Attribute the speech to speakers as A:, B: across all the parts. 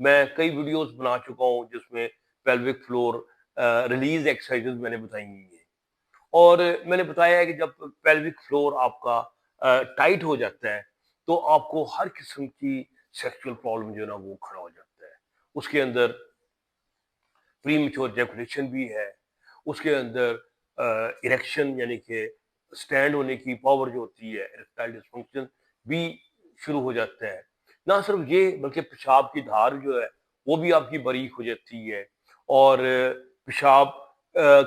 A: میں کئی ویڈیوز بنا چکا ہوں جس میں پیلوک فلور ریلیز ایکسرسائزز میں نے بتائی ہوئی ہیں، اور میں نے بتایا ہے کہ جب پیلوک فلور آپ کا ٹائٹ ہو جاتا ہے تو آپ کو ہر قسم کی سیکشل پرابلم جو ہے نا وہ کھڑا ہو جاتا ہے. اس کے اندر پری میچور ایجیکولیشن بھی ہے، اس کے اندر اریکشن یعنی کہ سٹینڈ ہونے کی پاور جو ہوتی ہے، اریکٹائل ڈسفنکشن بھی شروع ہو جاتا ہے. نہ صرف یہ بلکہ پیشاب کی دھار جو ہے وہ بھی آپ کی باریک ہو جاتی ہے، اور پیشاب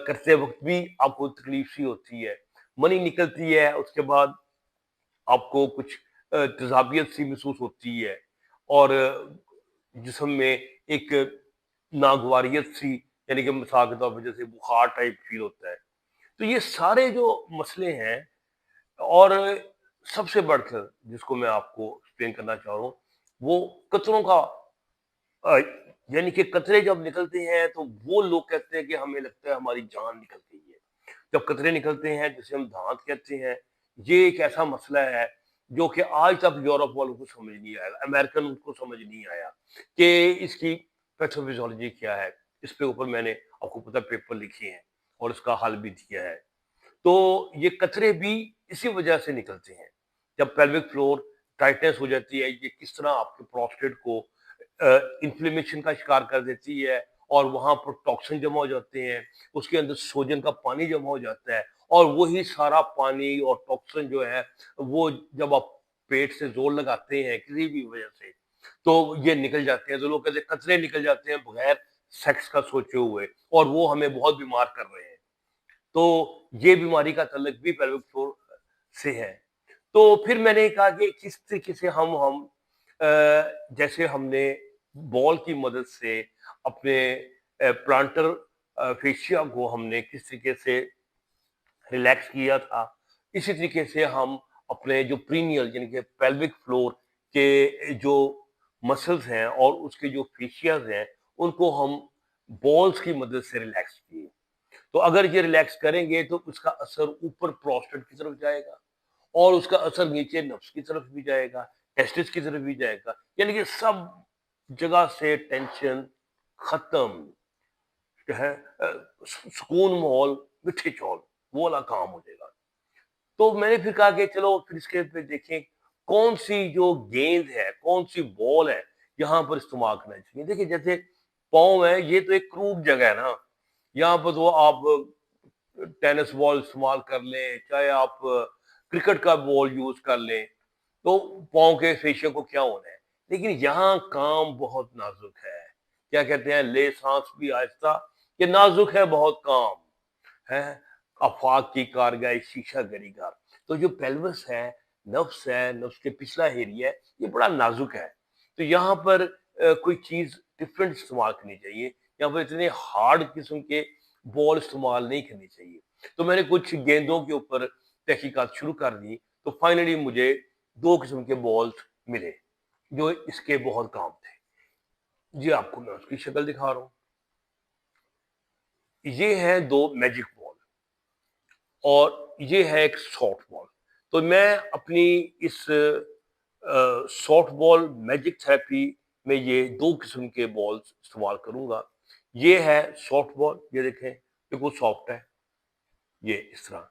A: کرتے وقت بھی آپ کو تکلیف سی ہوتی ہے، منی نکلتی ہے، اس کے بعد آپ کو کچھ تذابیت سی محسوس ہوتی ہے، اور جسم میں ایک ناگواریت سی یعنی کہ مثال کے طور پر جیسے بخار ٹائپ فیل ہوتا ہے. تو یہ سارے جو مسئلے ہیں، اور سب سے بڑھ کر جس کو میں آپ کو ایکسپلین کرنا چاہ رہا ہوں وہ قطروں کا یعنی کہ قطرے جب نکلتے ہیں تو وہ لوگ کہتے ہیں کہ ہمیں لگتا ہے ہماری جان نکل گئی ہے. جب قطرے نکلتے ہیں جسے ہم دھانت کہتے ہیں، یہ ایک ایسا مسئلہ ہے جو کہ آج تک یورپ والوں کو سمجھ نہیں آیا، امریکن کو سمجھ نہیں آیا کہ اس کی پیتھوفیزیولوجی کیا ہے. اس پہ اوپر میں نے آپ کو پتہ پیپر لکھے ہیں اور اس کا حل بھی دیا ہے. تو یہ قطرے بھی اسی وجہ سے نکلتے ہیں. جب پیلوک فلور ٹائٹنس ہو جاتی ہے، یہ کس طرح آپ کے پروسٹیٹ کو انفلیمیشن کا شکار کر دیتی ہے، اور وہاں پر ٹاکسن جمع ہو جاتے ہیں، اس کے اندر سوجن کا پانی جمع ہو جاتا ہے، اور وہی سارا پانی اور ٹاکسن جو ہے وہ جب آپ پیٹ سے زور لگاتے ہیں کسی بھی وجہ سے تو یہ نکل جاتے ہیں. تو لوگ کہتے ہیں قطرے نکل جاتے ہیں بغیر سیکس کا سوچے ہوئے، اور وہ ہمیں بہت بیمار کر رہے ہیں. تو یہ بیماری کا تعلق بھی پیلوک فلور سے ہے. تو پھر میں نے کہا کہ کس طریقے سے ہم جیسے ہم نے بال کی مدد سے اپنے پلانٹر فیشیا کو ہم نے کس طریقے سے ریلیکس کیا تھا، اسی طریقے سے ہم اپنے جو پرینیل یعنی کہ پیلوک فلور کے جو مسلز ہیں اور اس کے جو فیشیاز ہیں ان کو ہم بالز کی مدد سے ریلیکس کیے. تو اگر یہ ریلیکس کریں گے تو اس کا اثر اوپر پروسٹیٹ کی طرف جائے گا، اور اس کا اثر نیچے نفس کی طرف بھی جائے گا، ٹیسٹس کی طرف بھی جائے گا، یعنی کہ سب جگہ سے ٹینشن ختم ہے، سکون ماحول مٹھے چول وہ والا کام ہو جائے گا. تو میں نے پھر کہا کہ چلو پھر اس کے پہ دیکھیں کون سی جو گیند ہے، کون سی بال ہے یہاں پر استعمال کرنا چاہیے. دیکھیں جیسے پاؤں ہے، یہ تو ایک کروب جگہ ہے نا، یہاں پر تو آپ ٹینس بال استعمال کر لیں، چاہے آپ کرکٹ کا بال یوز کر لیں، تو پاؤں کے فیشیا کو کیا ہونا ہے. لیکن یہاں کام بہت نازک ہے، کیا کہتے ہیں لے سانس بھی آہستہ، یہ نازک ہے بہت کام ہے، افاق کی کارگاہ شیشہ گریگار. تو جو پیلوس ہے، نفس کے پچھلا ایریا ہے، یہ بڑا نازک ہے. تو یہاں پر کوئی چیز ڈفرینٹ استعمال کرنی چاہیے، یہاں پر اتنے ہارڈ قسم کے بال استعمال نہیں کرنی چاہیے. تو میں نے کچھ گیندوں کے اوپر تحقیقات شروع کر دی، تو فائنلی مجھے 2 قسم کے بالز ملے جو اس کے بہت کام تھے. جی آپ کو میں اس کی شکل دکھا رہا ہوں. یہ ہیں 2 میجک بال اور یہ ہے ایک سافٹ بال. تو میں اپنی اس سافٹ بال میجک تھراپی میں یہ 2 قسم کے بالز استعمال کروں گا. یہ ہے سافٹ بال، یہ دیکھیں بالکل سافٹ ہے یہ اس طرح،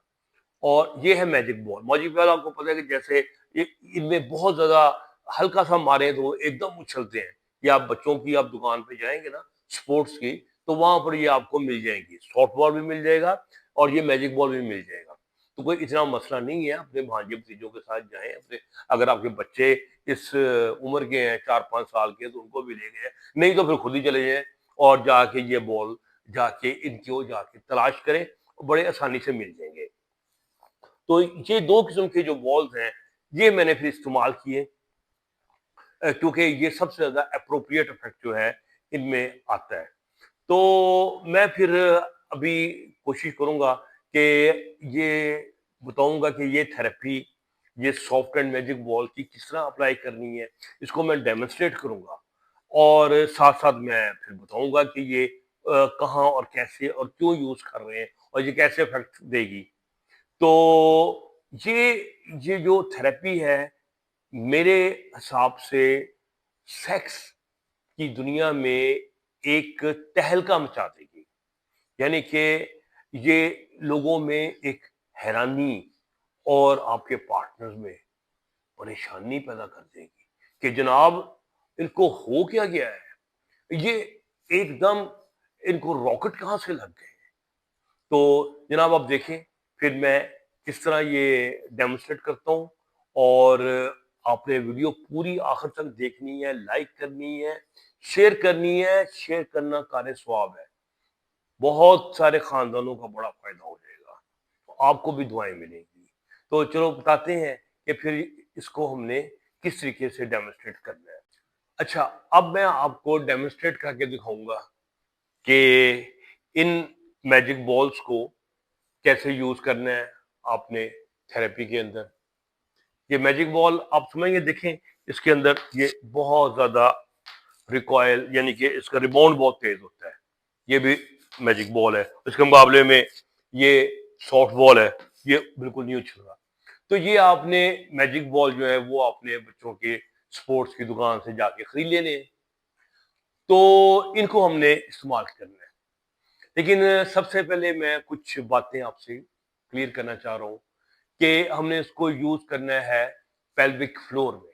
A: اور یہ ہے میجک بال. میجک بال آپ کو پتہ ہے کہ جیسے ان میں بہت زیادہ ہلکا سا مارے تو ایک دم اچھلتے ہیں. یہ آپ بچوں کی آپ دکان پہ جائیں گے نا سپورٹس کی تو وہاں پر یہ آپ کو مل جائیں گی، سافٹ بال بھی مل جائے گا اور یہ میجک بال بھی مل جائے گا. تو کوئی اتنا مسئلہ نہیں ہے، اپنے بھانجے بھتیجوں کے ساتھ جائیں. اپنے اگر آپ کے بچے اس عمر کے ہیں 4-5 سال کے تو ان کو بھی لے گئے، نہیں تو پھر خود ہی چلے جائیں اور جا کے یہ بال جا کے ان کو جا کے تلاش کریں، بڑے آسانی سے مل جائیں گے. تو یہ 2 قسم کے جو بالز ہیں یہ میں نے پھر استعمال کیے، کیونکہ یہ سب سے زیادہ اپروپریٹ افیکٹ جو ہے ان میں آتا ہے. تو میں پھر ابھی کوشش کروں گا کہ یہ بتاؤں گا کہ یہ تھراپی، یہ سافٹ اینڈ میجک بال کی کس طرح اپلائی کرنی ہے، اس کو میں ڈیمونسٹریٹ کروں گا، اور ساتھ ساتھ میں پھر بتاؤں گا کہ یہ کہاں اور کیسے اور کیوں یوز کر رہے ہیں اور یہ کیسے افیکٹ دے گی. تو یہ جو تھراپی ہے میرے حساب سے سیکس کی دنیا میں ایک تہلکہ مچا دے گی، یعنی کہ یہ لوگوں میں ایک حیرانی اور آپ کے پارٹنر میں پریشانی پیدا کر دے گی کہ جناب ان کو ہو کیا گیا ہے، یہ ایک دم ان کو راکٹ کہاں سے لگ گئے۔ تو جناب آپ دیکھیں پھر میں کس طرح یہ ڈیمونسٹریٹ کرتا ہوں، اور آپ نے ویڈیو پوری آخر تک دیکھنی ہے، لائک کرنی ہے، شیئر کرنی ہے، شیئر کرنا کار ثواب ہے، بہت سارے خاندانوں کا بڑا فائدہ ہو جائے گا، تو آپ کو بھی دعائیں ملیں گی۔ تو چلو بتاتے ہیں کہ پھر اس کو ہم نے کس طریقے سے ڈیمونسٹریٹ کرنا ہے۔ اچھا، اب میں آپ کو ڈیمونسٹریٹ کر کے دکھاؤں گا کہ ان میجک بالز کو کیسے یوز کرنا ہے آپ نے تھراپی کے اندر۔ یہ میجک بال آپ سمجھیں گے، دیکھیں اس کے اندر یہ بہت زیادہ ریکوائل، یعنی کہ اس کا ریباؤنڈ بہت تیز ہوتا ہے، یہ بھی میجک بال ہے، اس کے مقابلے میں یہ سافٹ بال ہے، یہ بالکل نہیں اچھل رہا۔ تو یہ آپ نے میجک بال جو ہے وہ آپ نے بچوں کے سپورٹس کی دکان سے جا کے خرید لینے ہیں، تو ان کو ہم نے استعمال کرنا ہے۔ لیکن سب سے پہلے میں کچھ باتیں آپ سے کلیئر کرنا چاہ رہا ہوں کہ ہم نے اس کو یوز کرنا ہے پیلوک فلور میں۔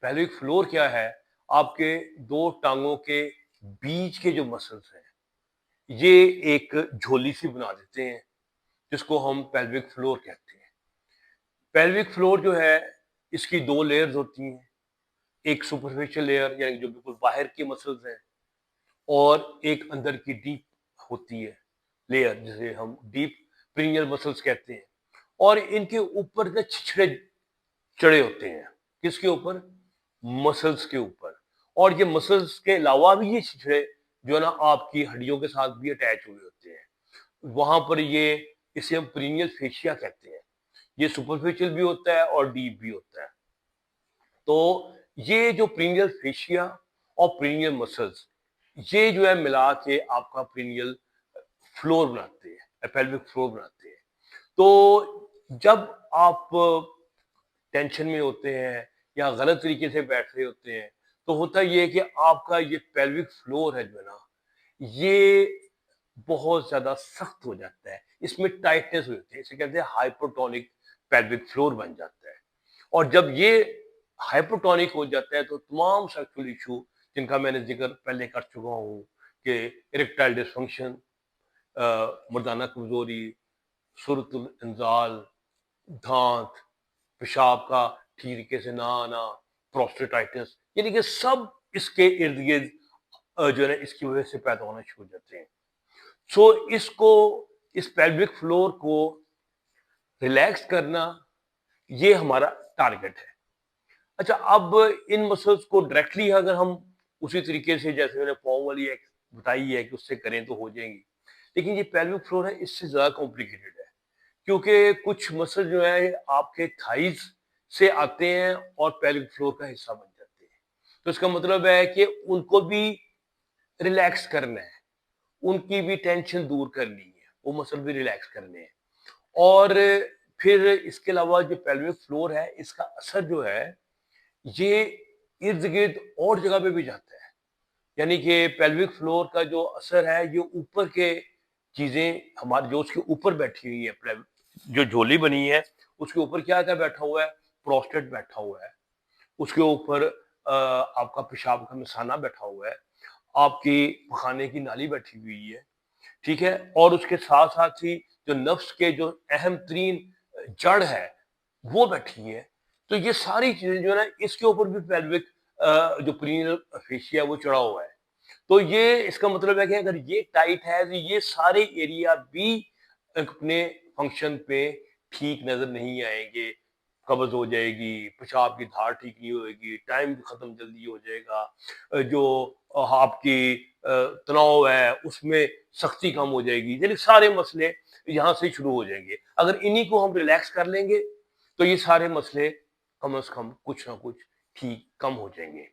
A: پیلوک فلور کیا ہے؟ آپ کے دو ٹانگوں کے بیچ کے جو مسلز ہیں یہ ایک جھولی سی بنا دیتے ہیں، جس کو ہم پیلوک فلور کہتے ہیں۔ پیلوک فلور جو ہے اس کی دو لیئرز ہوتی ہیں، ایک سپرفیشل لیئر یعنی جو بالکل باہر کی مسلز ہیں، اور ایک اندر کی ڈیپ ہوتی ہے لیئر جسے ہم ڈیپ پرینیل مسلز کہتے ہیں، اور ان کے اوپر کے چھچڑے چڑے ہوتے ہیں، کس کے اوپر؟ مسلز کے اوپر۔ اور یہ مسلز کے علاوہ بھی یہ چھچڑے جو ہے نا آپ کی ہڈیوں کے ساتھ بھی اٹیچ ہوئے ہوتے ہیں، وہاں پر یہ اسے ہم پرینیل فیشیا کہتے ہیں، یہ سپرفیشل بھی ہوتا ہے اور ڈیپ بھی ہوتا ہے۔ تو یہ جو پرینیل فیشیا اور پرینیل مسلز یہ جو ہے ملا کے آپ کا پرینیل فلور بناتے ہیں، پیلوک فلور بناتے ہیں۔ تو جب آپ ٹینشن میں ہوتے ہیں یا غلط طریقے سے بیٹھ رہے ہوتے ہیں تو ہوتا یہ کہ آپ کا یہ پیلوک فلور ہے جو ہے نا یہ بہت زیادہ سخت ہو جاتا ہے، اس میں ٹائٹنس ہوتی ہے، اسے کہتے ہیں ہائپوٹونک پیلوک فلور بن جاتا ہے۔ اور جب یہ ہائپوٹونک ہو جاتا ہے تو تمام سیکسول ایشو جن کا میں نے ذکر پہلے کر چکا ہوں کہ اریکٹائل ڈسفنکشن، مردانہ کمزوری، صورت الانزال، دھانت، پیشاب کا ٹھیک طریقے سے نہ آنا، پروسٹیٹائٹس، یعنی کہ سب اس کے ارد گرد جو ہے نا اس کی وجہ سے پیدا ہونا شروع ہو جاتے ہیں۔ سو اس پیلوک فلور کو ریلیکس کرنا یہ ہمارا ٹارگٹ ہے۔ اچھا، اب ان مسلس کو ڈائریکٹلی اگر ہم اسی طریقے سے جیسے میں نے پاؤں والی ایک بتائی ہے کہ اس سے کریں تو ہو جائیں گی، لیکن یہ پیلوک فلور ہے اس سے زیادہ کمپلیکیٹڈ ہے، کیونکہ کچھ مسل جو ہیں آپ کے تھائز سے آتے ہیں اور پیلوک فلور کا حصہ بن جاتے ہیں، تو اس کا مطلب ہے کہ ان کو بھی ریلیکس کرنا ہے، ان کی بھی ٹینشن دور کرنی ہے، وہ مسل بھی ریلیکس کرنے ہیں۔ اور پھر اس کے علاوہ جو پیلوک فلور ہے اس کا اثر جو ہے یہ ارد گرد اور جگہ پہ بھی جاتا ہے، یعنی کہ پیلوک فلور کا جو اثر ہے یہ اوپر کے چیزیں ہمارے جو اس کے اوپر بیٹھی ہوئی ہے، جو جھولی بنی ہے اس کے اوپر کیا بیٹھا ہوا ہے؟ پروسٹیٹ بیٹھا ہوا ہے، اس کے اوپر آپ کا پیشاب کا مثانہ بیٹھا ہوا ہے، آپ کی پخانے کی نالی بیٹھی ہوئی ہے، ٹھیک ہے، اور اس کے ساتھ ساتھ ہی جو نفس کے جو اہم ترین جڑ ہے وہ بیٹھی ہے۔ تو یہ ساری چیزیں جو ہے نا اس کے اوپر بھی پیلوک جو پرینیل فیشیا وہ چڑھا ہوا ہے، تو یہ اس کا مطلب ہے کہ اگر یہ ٹائٹ ہے تو یہ سارے ایریا بھی اپنے فنکشن پہ ٹھیک نظر نہیں آئیں گے، قبض ہو جائے گی، پیشاب کی دھار ٹھیک نہیں ہوئے گی، ٹائم ختم جلدی ہو جائے گا، جو آپ کی تناؤ ہے اس میں سختی کم ہو جائے گی، یعنی سارے مسئلے یہاں سے شروع ہو جائیں گے۔ اگر انہی کو ہم ریلیکس کر لیں گے تو یہ سارے مسئلے کم از کم کچھ نہ کچھ ٹھیک کم ہو جائیں گے۔